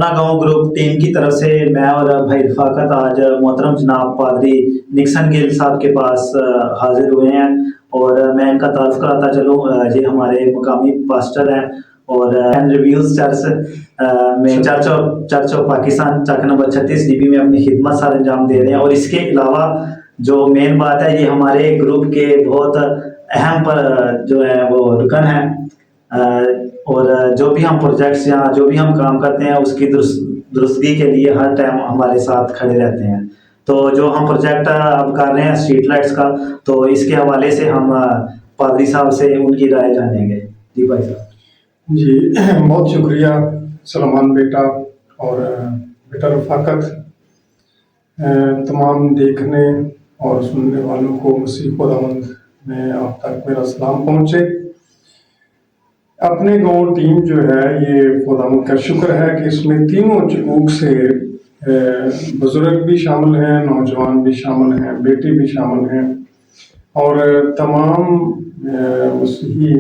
अपना गांव group team की तरफ से मैं और भाई रफाकत आज मोहतरम जनाब पादरी निक्सन गिल साहब के पास हाजिर हुए हैं। और मैं इनका तारुफ कराता चलूँ, ये हमारे मुकामी पास्टर हैं और रिव्यूज चर्च में चर्च ऑफ पाकिस्तान चाक नंबर 36 डीबी में अपनी खिदमत सर अंजाम दे रहे हैं। और इसके अलावा जो मेन बात है, ये हमारे ग्रुप के बहुत अहम पर जो है वो रुकन है। और जो भी हम प्रोजेक्ट्स या जो भी हम काम करते हैं उसकी दुरुस्तगी के लिए हर टाइम हमारे साथ खड़े रहते हैं। तो जो हम प्रोजेक्ट अब कर रहे हैं स्ट्रीट लाइट्स का, तो इसके हवाले से हम पादरी साहब से उनकी राय जानेंगे। जी भाई साहब। जी बहुत शुक्रिया सलमान बेटा और बेटा रफाकत। तमाम देखने और सुनने वालों को मसीह खुदावंद में आप तक मेरा सलाम पहुँचे। अपने गांव टीम जो है ये खुदावंद का शुक्र है कि इसमें तीनों चकूक से बुजुर्ग भी शामिल हैं, नौजवान भी शामिल हैं, बेटे भी शामिल हैं और तमाम मसीही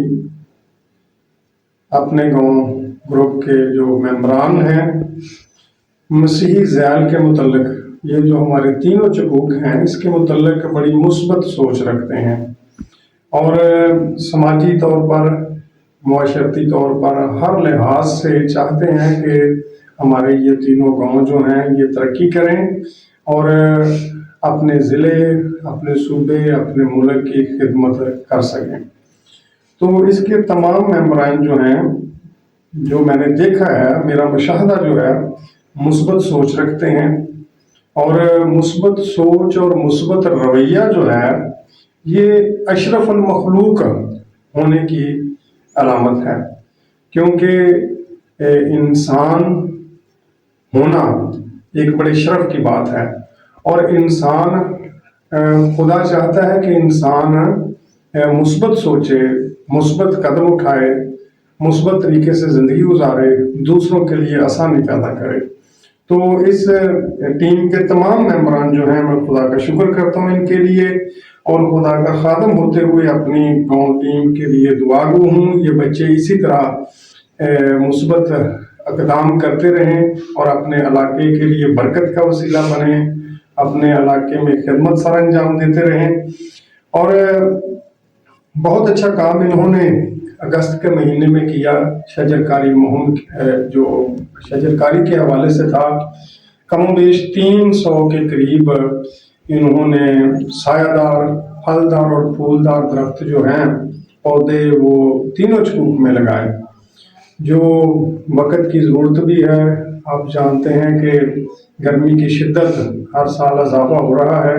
अपने गांव ग्रुप के जो मेंबरान हैं मसीही ज़ैल के मुतल्लिक ये जो हमारे तीनों चकूक हैं इसके मुतल्लिक बड़ी मुस्बत सोच रखते हैं और समाजी तौर पर मुआशरती तौर पर हर लिहाज से चाहते हैं कि हमारे ये तीनों गांव जो हैं ये तरक्की करें और अपने ज़िले, अपने सूबे, अपने मुल्क की खिदमत कर सकें। तो इसके तमाम मेंबरान जो हैं, जो मैंने देखा है, मेरा मुशाहदा जो है मुस्बत सोच रखते हैं और मुस्बत सोच और मुस्बत रवैया जो है ये अशरफुल मखलूक होने की अलामत है। क्योंकि इंसान होना एक बड़े शर्फ की बात है और इंसान खुदा चाहता है कि इंसान मुस्बत सोचे, मुस्बत कदम उठाए, मुस्बत तरीके से ज़िंदगी गुजारे, दूसरों के लिए आसानी पैदा करे। तो इस टीम के तमाम मेंबरान जो हैं मैं खुदा का शुक्र करता हूँ इनके लिए और खुदा का खादम होते हुए अपनी गांव टीम के लिए दुआगो हूँ। ये बच्चे इसी तरह मुस्बत अक़दाम करते रहें और अपने इलाके के लिए बरकत का वसीला बने, अपने इलाके में खिदमत सर अंजाम देते रहें। और बहुत अच्छा काम इन्होंने अगस्त के महीने में किया। शजरकारी मुहिम जो शजरकारी के हवाले से था, कमोबेश 300 के करीब इन्होंने सायादार, फलदार और फूलदार दरख्त जो हैं पौधे वो तीनों चकूक में लगाए। जो वक़्त की ज़रूरत भी है, आप जानते हैं कि गर्मी की शिद्दत हर साल इजाफा हो रहा है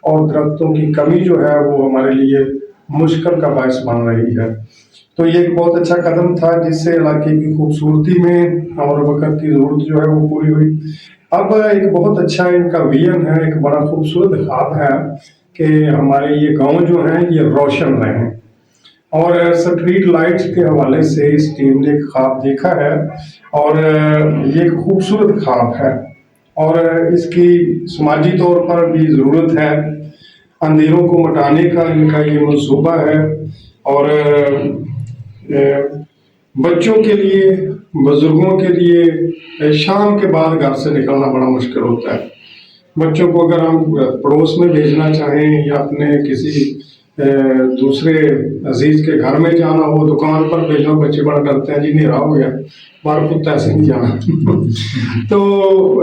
और दरख्तों की कमी जो है वो हमारे लिए मुश्किल का बायस बन रही है। तो ये एक बहुत अच्छा कदम था जिससे इलाके की खूबसूरती में और वक़्त की ज़रूरत जो है वो पूरी हुई। अब एक बहुत अच्छा इनका विजन है, एक बड़ा खूबसूरत ख्वाब है कि हमारे ये गांव जो हैं ये रोशन रहें और स्ट्रीट लाइट्स के हवाले से इस टीम ने एक ख्वाब देखा है और ये एक खूबसूरत ख्वाब है और इसकी समाजी तौर पर भी ज़रूरत है। अंधेरों को मिटाने का इनका ये मंसूबा है और बच्चों के लिए, बुजुर्गों के लिए शाम के बाद घर से निकलना बड़ा मुश्किल होता है। बच्चों को अगर हम पड़ोस में भेजना चाहें या अपने किसी दूसरे अजीज के घर में जाना हो, दुकान पर भेजना, बच्चे बड़ा डरते हैं, जी अंधेरा हो गया, बाहर कुत्ता ऐसे नहीं जाना। तो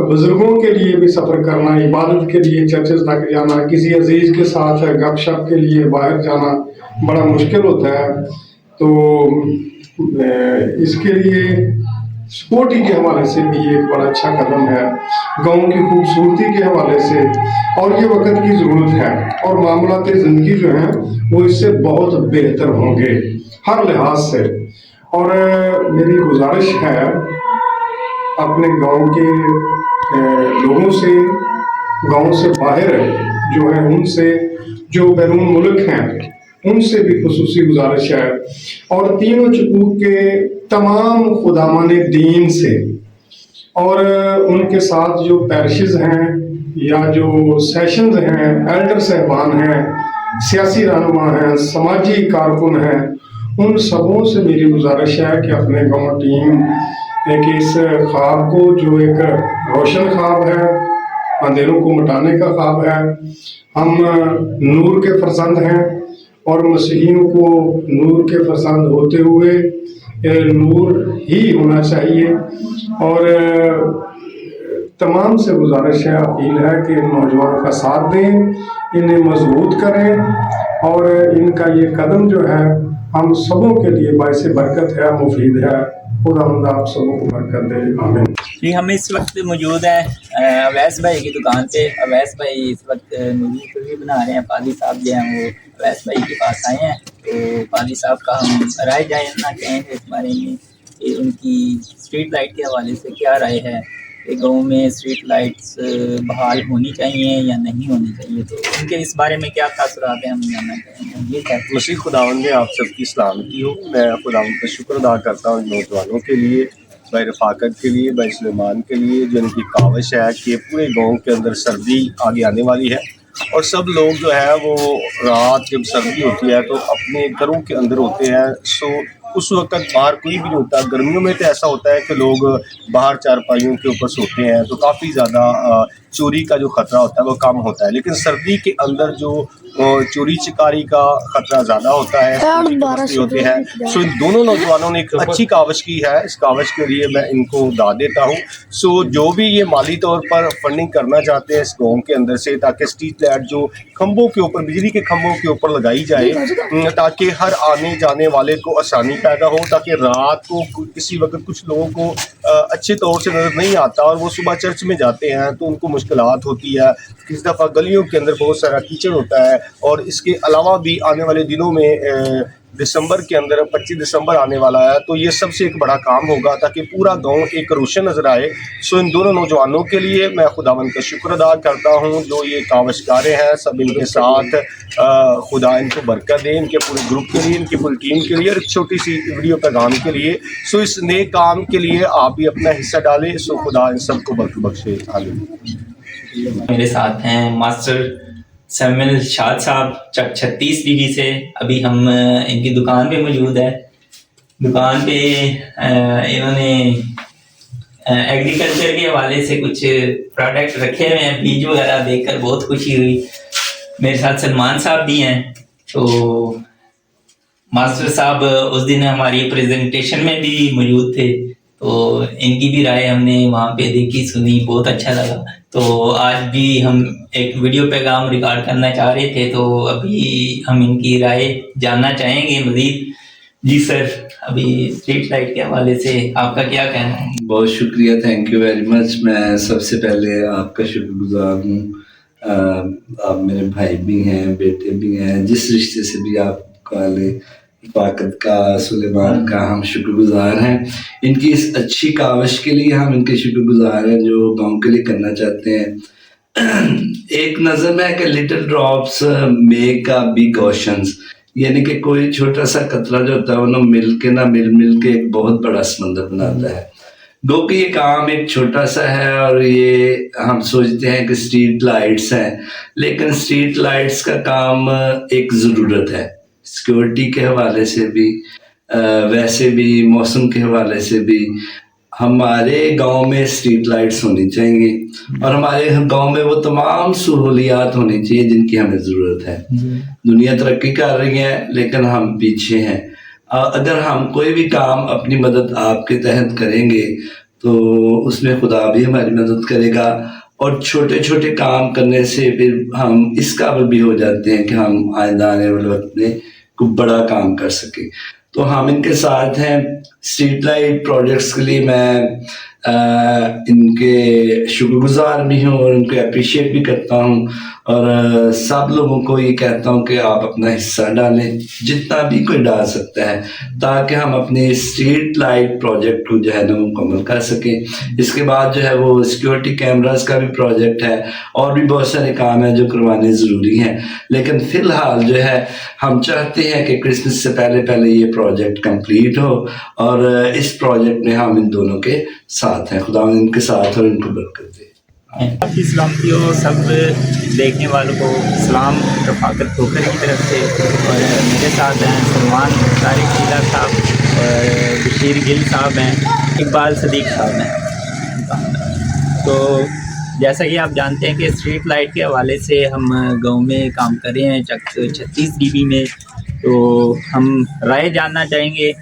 बुजुर्गों के लिए भी सफ़र करना, इबादत के लिए चर्चेस तक जाना, किसी अजीज के साथ गपशप के लिए बाहर जाना बड़ा मुश्किल होता है। तो इसके लिए सिक्योरिटी के हवाले से भी एक बड़ा अच्छा कदम है, गाँव की खूबसूरती के हवाले से, और ये वक्त की ज़रूरत है और मामलात ज़िंदगी जो हैं वो इससे बहुत बेहतर होंगे हर लिहाज से। और मेरी गुजारिश है अपने गांव के लोगों से, गांव से बाहर जो है उनसे, जो बैरून मुल्क हैं उनसे भी खुसूसी गुजारिश है और तीनों चकूक के तमाम खुदामान दीन से और उनके साथ जो पैरिशेस हैं या जो सेशंस हैं, एल्डर साहबान हैं, सियासी रहनुमा हैं, समाजी कारकुन हैं, उन सबों से मेरी गुजारिश है कि अपने गांव टीम कि इस ख्वाब को, जो एक रोशन ख्वाब है, अंधेरों को मिटाने का ख्वाब है, हम नूर के फर्जंद हैं और मसीहियों को नूर के फर्जंद होते हुए नूर ही होना चाहिए। और तमाम से गुजारिश है, अपील है कि इन नौजवानों का साथ दें, इन्हें मजबूत करें और इनका ये कदम जो है हम सबों के लिए बाइस बरकत है, मुफीद है। खुदावंद आप सबों को बरकत दे, आमीन। जी, हम इस वक्त मौजूद हैं अवैस भाई की दुकान पे। अवैस भाई इस वक्त नूरी बना रहे हैं। पादी साहब जो हैं वो अवैस भाई के पास आए हैं, तो पादी साहब का हम राय जानना चाहेंगे इस बारे में कि उनकी स्ट्रीट लाइट के हवाले से क्या राय है कि गाँव में स्ट्रीट लाइट्स बहाल होनी चाहिए या नहीं होनी चाहिए, तो उनके इस बारे में क्या तासुरात हैं हम जानना चाहेंगे। ये कहते मसीह खुदावंद ने आप सबकी सलामती हो। मैं खुदावंद का शुक्र अदा करता हूँ नौजवानों के लिए, भाई रफ़ाकत के लिए, भाई सुलेमान के लिए, जो इनकी काविश है कि पूरे गांव के अंदर सर्दी आगे आने वाली है और सब लोग जो है वो रात जब सर्दी होती है तो अपने घरों के अंदर होते हैं। सो उस वक्त बाहर कोई भी नहीं होता। गर्मियों में तो ऐसा होता है कि लोग बाहर चारपाइयों के ऊपर सोते हैं तो काफ़ी ज़्यादा चोरी का जो ख़तरा होता है वो कम होता है, लेकिन सर्दी के अंदर जो चोरी चिकारी का ख़तरा ज़्यादा होता है होते हैं। सो इन दोनों नौजवानों ने एक अच्छी काविश की है। इस काविश के लिए मैं इनको दाद देता हूँ। सो जो भी ये माली तौर पर फंडिंग करना चाहते हैं इस गाँव के अंदर से, ताकि स्ट्रीट लाइट जो खंभों के ऊपर, बिजली के खंभों के ऊपर लगाई जाए ताकि हर आने जाने वाले को आसानी पैदा हो, ताकि रात को किसी वक्त कुछ लोगों को अच्छे तौर से नज़र नहीं आता और वो सुबह चर्च में जाते हैं तो उनको मुश्किलात होती है। किसी दफ़ा गलियों के अंदर बहुत सारा कीचड़ होता है। और इसके अलावा भी आने वाले दिनों में दिसंबर के अंदर 25 दिसंबर आने वाला है, तो ये सबसे एक बड़ा काम होगा ताकि पूरा गांव एक रोशन नज़र आए। सो इन दोनों नौजवानों के लिए मैं खुदावंद का शुक्र अदा करता हूँ जो ये काविशकारें हैं। सब इनके साथ खुदा इनको बरकत दे, इनके पूरे ग्रुप के लिए, इनकी पूरी टीम के लिए और एक छोटी सी वीडियो पैगाम के लिए। सो इस नए काम के लिए आप भी अपना हिस्सा डालें। सो खुदा इन सबको बरकत बख्शे, आमीन। मेरे साथ हैं मास्टर सैमुअल शाद साहब 36 डिग्री से। अभी हम इनकी दुकान पे मौजूद है। दुकान पे इन्होंने एग्रीकल्चर के हवाले से कुछ प्रोडक्ट रखे हुए हैं। बीज वगैरह देखकर बहुत खुशी हुई। मेरे साथ सलमान साहब भी हैं। तो मास्टर साहब उस दिन हमारी प्रेजेंटेशन में भी मौजूद थे, तो इनकी भी राय हमने वहाँ पे देखी, सुनी, बहुत अच्छा लगा। तो आज भी हम एक वीडियो पैगाम रिकॉर्ड करना चाह रहे थे, तो अभी हम इनकी राय जानना चाहेंगे मज़ीद। जी सर, अभी स्ट्रीट लाइट के हवाले से आपका क्या कहना है? बहुत शुक्रिया, थैंक यू वेरी मच। मैं सबसे पहले आपका शुक्रगुजार हूँ। आप मेरे भाई भी हैं, बेटे भी हैं, जिस रिश्ते से भी आप वाले रफ़ाकत का, सुलेमान का हम शुक्रगुजार हैं। इनकी इस अच्छी काविश के लिए हम इनके शुक्रगुजार हैं जो गांव के लिए करना चाहते हैं। एक नज़र में है कि little drops make a big oceans, यानी कि कोई छोटा सा कतरा जो होता है वो मिल के एक बहुत बड़ा समंदर बनाता है। गो कि ये काम एक छोटा सा है और ये हम सोचते हैं कि स्ट्रीट लाइट्स हैं, लेकिन स्ट्रीट लाइट्स का काम एक ज़रूरत है। सिक्योरिटी के हवाले से भी, वैसे भी मौसम के हवाले से भी हमारे गांव में स्ट्रीट लाइट्स होनी चाहिए और हमारे गांव में वो तमाम सहूलियात होनी चाहिए जिनकी हमें ज़रूरत है। दुनिया तरक्की कर रही है लेकिन हम पीछे हैं। अगर हम कोई भी काम अपनी मदद आपके तहत करेंगे तो उसमें खुदा भी हमारी मदद करेगा और छोटे छोटे काम करने से फिर हम इस काबिल भी हो जाते हैं कि हम आइंदा आने वाले वक्त में कुछ बड़ा काम कर सके। तो हम इनके साथ हैं। स्ट्रीट लाइट प्रोजेक्ट्स के लिए मैं इनके शुक्रगुजार भी हूँ और इनको अप्रिशिएट भी करता हूँ और सब लोगों को ये कहता हूँ कि आप अपना हिस्सा डालें, जितना भी कोई डाल सकता है, ताकि हम अपने स्ट्रीट लाइट प्रोजेक्ट को जो है ना मुकम्मल कर सकें। इसके बाद जो है वो सिक्योरिटी कैमरास का भी प्रोजेक्ट है और भी बहुत सारे काम हैं जो करवाने ज़रूरी हैं, लेकिन फ़िलहाल जो है हम चाहते हैं कि क्रिसमस से पहले ये प्रोजेक्ट कंप्लीट हो और इस प्रोजेक्ट में हम इन दोनों के साथ हैं। खुदा इनके साथ और इनको बरकत दे। आपकी सलामती हो सब देखने वालों को सलाम रफाकत ठोकर की तरफ से। और मेरे साथ हैं सलमान तारिक शीला साहब और बशीर गिल साहब हैं, इकबाल सदीक साहब हैं। तो जैसा कि आप जानते हैं कि स्ट्रीट लाइट के हवाले से हम गांव में काम कर रहे हैं चक 36 DB में। तो हम राय जानना चाहेंगे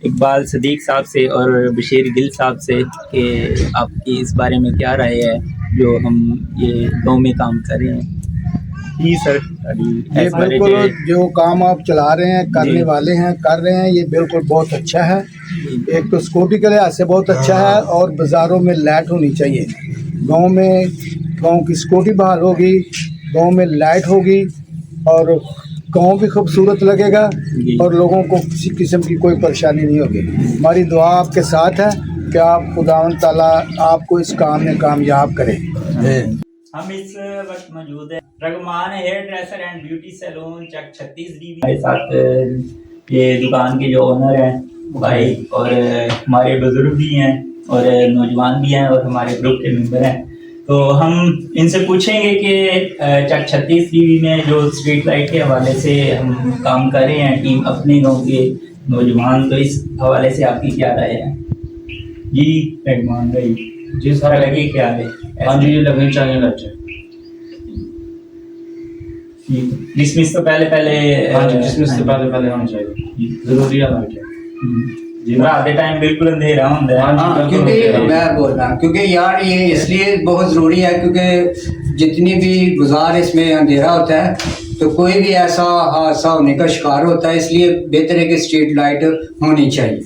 इकबाल सदीक साहब से और बशीर गिल साहब से कि आपकी इस बारे में क्या राय है जो हम ये गांव में काम कर रहे हैं। जी सर, ये बिल्कुल जो काम आप चला रहे हैं, करने वाले हैं, कर रहे हैं, ये बिल्कुल बहुत अच्छा है। एक तो सिक्योरिटी के लिहाज से बहुत अच्छा है और बाज़ारों में लाइट होनी चाहिए। गांव में गांव की सिक्योरिटी बहाल होगी, गांव में लाइट होगी और गांव भी खूबसूरत लगेगा और लोगों को किसी किस्म की कोई परेशानी नहीं होगी। हमारी दुआ आपके साथ है कि आप खुदावंद ताला आपको इस काम में कामयाब करे। हम इस वक्त मौजूद है रगमान hairdresser and beauty salon Chak 36 DB। हमारे साथ ये दुकान के जो ओनर हैं भाई और हमारे बुजुर्ग भी हैं और नौजवान भी हैं और हमारे ग्रुप के मेंबर हैं। तो हम इनसे पूछेंगे कि चक 36 DB में जो स्ट्रीट लाइट के हवाले से हम काम कर रहे हैं टीम अपने गांव के नौजवान, तो इस हवाले से आपकी क्या राय है? जी रहमान भाई। जी सर, लगे क्या है? हाँ जी, ये लगनी चाहिए लाइटें। क्रिसमस तो पहले हाँ जी, क्रिसमस से पहले होनी चाहिए, जरूरी है लाइटें। रात के टाइम बिल्कुल अंधेरा होता है। हाँ, क्योंकि मैं बोल रहा हूँ क्योंकि यार ये इसलिए बहुत ज़रूरी है क्योंकि जितनी भी गुजार इसमें अंधेरा होता है तो कोई भी ऐसा हादसा होने का शिकार होता है, इसलिए बेहतर है कि स्ट्रीट लाइट होनी चाहिए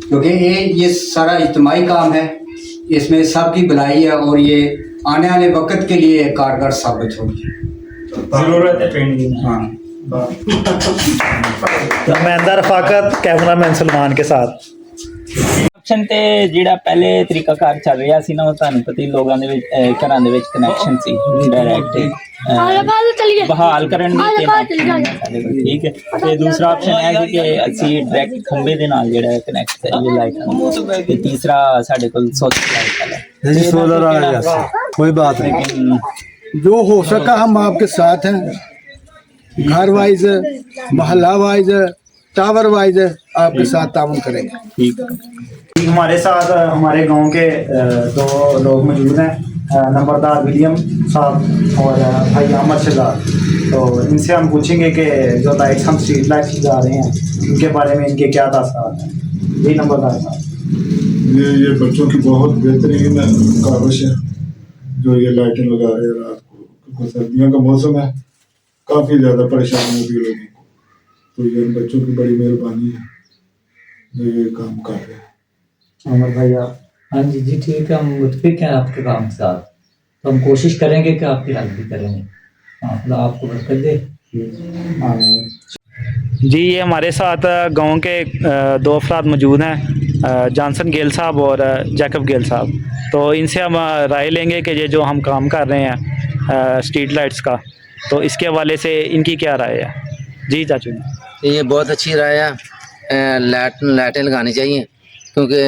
क्योंकि ये सारा इज्तिमाई काम है, इसमें सबकी भलाई है और ये आने वाले वक्त के लिए कारगर साबित होगी। जरूरत है ट्रेनिंग। हाँ, मैं रफाकत कैमरामैन सलमान के साथ। ਕਨੈਕਸ਼ਨ ਤੇ ਜਿਹੜਾ ਪਹਿਲੇ ਤਰੀਕਾਕਾਰ ਚੱਲ ਰਿਹਾ ਸੀ ਨਾ, ਉਹ ਤੁਹਾਨੂੰ ਪਤਾ ਹੀ ਲੋਕਾਂ ਦੇ ਵਿੱਚ ਘਰਾਂ ਦੇ ਵਿੱਚ ਕਨੈਕਸ਼ਨ ਸੀ ਡਾਇਰੈਕਟ ਬਹਾਲ ਕਰਨ ਦੀ ਸਾਡੇ ਕੋਲ, ਠੀਕ ਹੈ। ਤੇ ਦੂਸਰਾ ਆਪਸ਼ਨ ਹੈ ਕਿ ਅਸੀਂ ਡਾਇਰੈਕਟ ਖੰਭੇ ਦੇ ਨਾਲ ਜਿਹੜਾ ਕਨੈਕਟ ਕਰੀਏ ਲਾਈਟ ਨੂੰ, ਤੇ ਤੀਸਰਾ ਸਾਡੇ ਕੋਲ ਸੋਲਰ ਲਾਈਟ ਵਾਲਾ जी सोलर आ गया, कोई बात नहीं, जो हो सका हम आपके साथ हैं। घर वाइज, मोहल्ला वाइज, टावर वाइज आपके साथ ताउन करेंगे। ठीक है। हमारे साथ हमारे गांव के दो लोग मौजूद हैं, नंबरदार विलियम साहब और भाई अहमद शहजाद। तो इनसे हम पूछेंगे कि जो लाइट्स हम स्ट्रीट लाइट्स लगा रहे हैं इनके बारे में इनके क्या तासरात हैं। जी नंबरदार साहब। ये बच्चों की बहुत बेहतरीन काविश है जो ये लाइटें लगा रहे हैं रात को, क्योंकि सर्दियों का मौसम है, काफ़ी ज़्यादा परेशानी होती है लोगों को। तो ये बच्चों की बड़ी मेहरबानी है जो ये काम कर रहे हैं। अहमद भैया। हाँ जी ठीक है, हम मुतफिक हैं आपके काम के साथ, तो हम कोशिश करेंगे कि आपकी हेल्प भी करेंगे। हाँ, अल्लाह आपको बरकत दे। जी, ये हमारे साथ गांव के दो अफराद मौजूद हैं, जॉनसन गेल साहब और जैकब गेल साहब। तो इनसे हम राय लेंगे कि ये जो हम काम कर रहे हैं स्ट्रीट लाइट्स का, तो इसके हवाले से इनकी क्या राय है। जी चाचू। ये बहुत अच्छी राय है, लाइटें लगानी चाहिए क्योंकि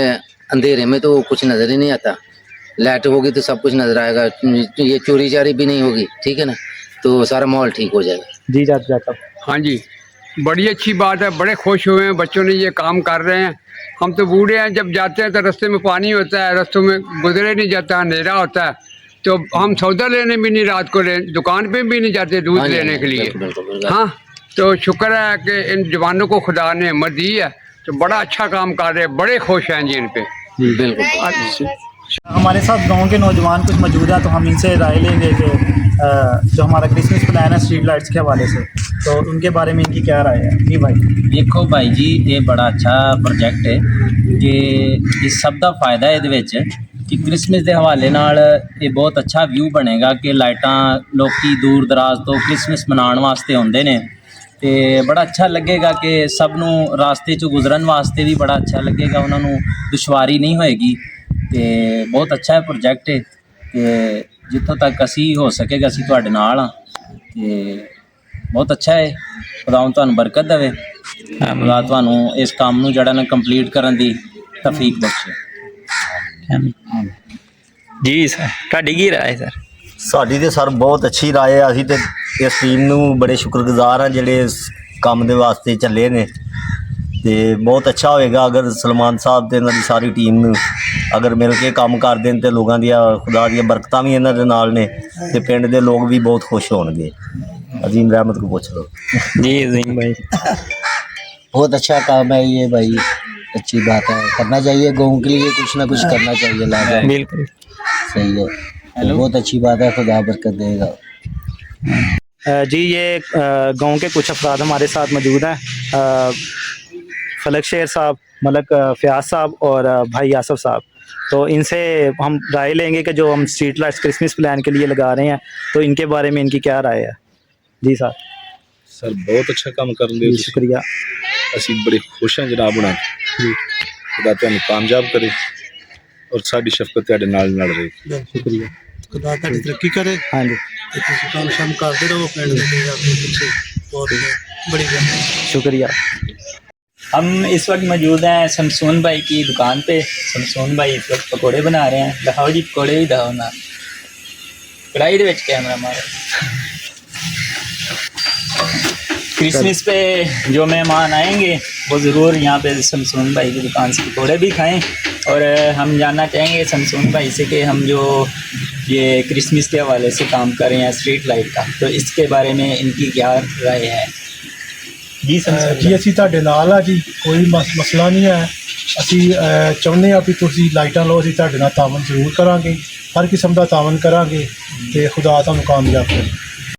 अंधेरे में तो कुछ नज़र ही नहीं आता, लाइट होगी तो सब कुछ नज़र आएगा, ये चोरी चारी भी नहीं होगी, ठीक है ना, तो सारा माहौल ठीक हो जाएगा। जी चाचू। हाँ जी, बड़ी अच्छी बात है, बड़े खुश हुए हैं बच्चों ने ये काम कर रहे हैं। हम तो बूढ़े हैं, जब जाते हैं तो रास्ते में पानी होता है, रास्तों में गुजरे नहीं जाता, अंधेरा होता है, तो हम सौदा लेने भी नहीं रात को दुकान पे भी नहीं जाते दूध लेने के लिए। हाँ, तो शुक्र है कि इन जवानों को खुदा ने हिम्मत दी है, तो बड़ा अच्छा काम कर रहे हैं, बड़े खुश हैं जी इन पे। बिल्कुल। हमारे साथ गांव के नौजवान कुछ मौजूद हैं, तो हम इनसे राय लेंगे कि जो हमारा क्रिसमस प्लान है स्ट्रीट लाइट्स के हवाले से, तो उनके बारे में इनकी क्या राय है। जी भाई। देखो भाई जी, ये बड़ा अच्छा प्रोजेक्ट है कि इस सब का फायदा है कि क्रिसमस के हवाले नाल ये बहुत अच्छा व्यू बनेगा कि लाइटां लोकी दूर दराज तो क्रिसमस मनाने वास्ते आउंदे ने, ते बड़ा अच्छा लगेगा कि सब नूं रास्ते चों गुजरन वास्ते भी बड़ा अच्छा लगेगा, उन्होंने दुश्वारी नहीं होएगी। ते बहुत अच्छा है प्रोजेक्ट है कि जितों तक असी हो सकेगा असी तुहाडे नाल हां, ते बहुत अच्छा है। खुदा तुहानूं बरकत देवे, खुदा तुहानूं इस काम नूं जड़ा ना कंप्लीट करन दी तौफीक बख्शे। ਜੀ ਸਰ ਤੁਹਾਡੀ ਕੀ ਰਾਏ ਸਰ? ਸਾਡੀ ਤੇ ਸਰ ਬਹੁਤ ਅੱਛੀ ਰਾਏ ਆ। ਅਸੀਂ ਤੇ ਇਸ ਟੀਮ ਨੂੰ ਬੜੇ ਸ਼ੁਕਰਗੁਜ਼ਾਰ ਆ ਜਿਹੜੇ ਇਸ ਕੰਮ ਦੇ ਵਾਸਤੇ ਚੱਲੇ ਨੇ, ਤੇ ਬਹੁਤ ਅੱਛਾ ਹੋਏਗਾ ਅਗਰ ਸਲਮਾਨ ਸਾਹਿਬ ਤੇ ਇਹਨਾਂ ਦੀ ਸਾਰੀ ਟੀਮ ਨੂੰ ਅਗਰ ਮਿਲ ਕੇ ਕੰਮ ਕਰ ਦੇਣ ਤੇ ਲੋਕਾਂ ਦੀਆਂ ਖੁਦਾ ਦੀਆਂ ਬਰਕਤਾਂ ਵੀ ਇਹਨਾਂ ਦੇ ਨਾਲ ਨੇ ਤੇ ਪਿੰਡ ਦੇ ਲੋਕ ਵੀ ਬਹੁਤ ਖੁਸ਼ ਹੋਣਗੇ। अजीम रहमत को पूछ लो। जी अजीम भाई बहुत अच्छा काम है ये भाई, अच्छी बात है, करना चाहिए गाँव के लिए, कुछ ना कुछ करना चाहिए। लाजा बिल्कुल सही है, तो बहुत अच्छी बात है, खुदा बरकत देगा। जी ये गांव के कुछ अफराद हमारे साथ मौजूद हैं, फलक शेर साहब, मलक फ़याज़ साहब और भाई यासफ साहब। तो इनसे हम राय लेंगे कि जो हम स्ट्रीट लाइट्स क्रिसमस प्लान के लिए लगा रहे हैं तो इनके बारे में इनकी क्या राय है। जी साहब। सर बहुत अच्छा काम कर रहे हो, शुक्रिया। ਅਸੀਂ ਬੜੇ ਖੁਸ਼ ਹਾਂ ਜਨਾਬ ਬਣਾ ਜੀ, ਖੁਦਾ ਤੁਹਾਨੂੰ ਕਾਮਯਾਬ ਕਰੇ ਔਰ ਸਾਡੀ ਸ਼ਫਕਤ ਤੁਹਾਡੇ ਨਾਲ ਰਹੇ। ਸ਼ੁਕਰੀਆ। खुदा ਤੁਹਾਡੀ ਤਰੱਕੀ करे। हाँ जी ਤੇ ਤੁਸੀਂ ਕੰਮ ਸ਼ਮ ਕਰਦੇ ਰਹੋ ਪਿੰਡ ਦੇ ਆਪਣੇ ਪਿੱਛੇ, ਬਹੁਤ बड़ी बात। शुक्रिया। हम इस वक्त मौजूद हैं शमसून भाई की दुकान पे। शमसून भाई इस वक्त पकौड़े बना रहे हैं। दिखाओ जी पकौड़े भी दिखाओ ना, कढ़ाई दे विच कैमरा मारो। क्रिसमस पे जो मेहमान आएंगे वो ज़रूर यहाँ पे शमसून भाई की दुकान से पकौड़े भी खाएं। और हम जानना चाहेंगे शमसून भाई से कि हम जो ये क्रिसमस के हवाले से काम कर रहे हैं स्ट्रीट लाइट का, तो इसके बारे में इनकी क्या राय है। ਜੀ ਅਸੀਂ ਤੁਹਾਡੇ ਨਾਲ ਆ ਜੀ, ਕੋਈ ਮਸਲਾ ਨਹੀਂ ਹੈ। ਅਸੀਂ ਚਾਹੁੰਦੇ ਹਾਂ ਵੀ ਤੁਸੀਂ ਲਾਈਟਾਂ ਲਓ, ਅਸੀਂ ਤੁਹਾਡੇ ਨਾਲ ਤਾਵਨ ਜ਼ਰੂਰ ਕਰਾਂਗੇ, ਹਰ ਕਿਸਮ ਦਾ ਤਾਵਨ ਕਰਾਂਗੇ ਤੇ ਖੁਦਾ ਤੁਹਾਨੂੰ ਕਾਮਯਾਬ ਕਰੇ।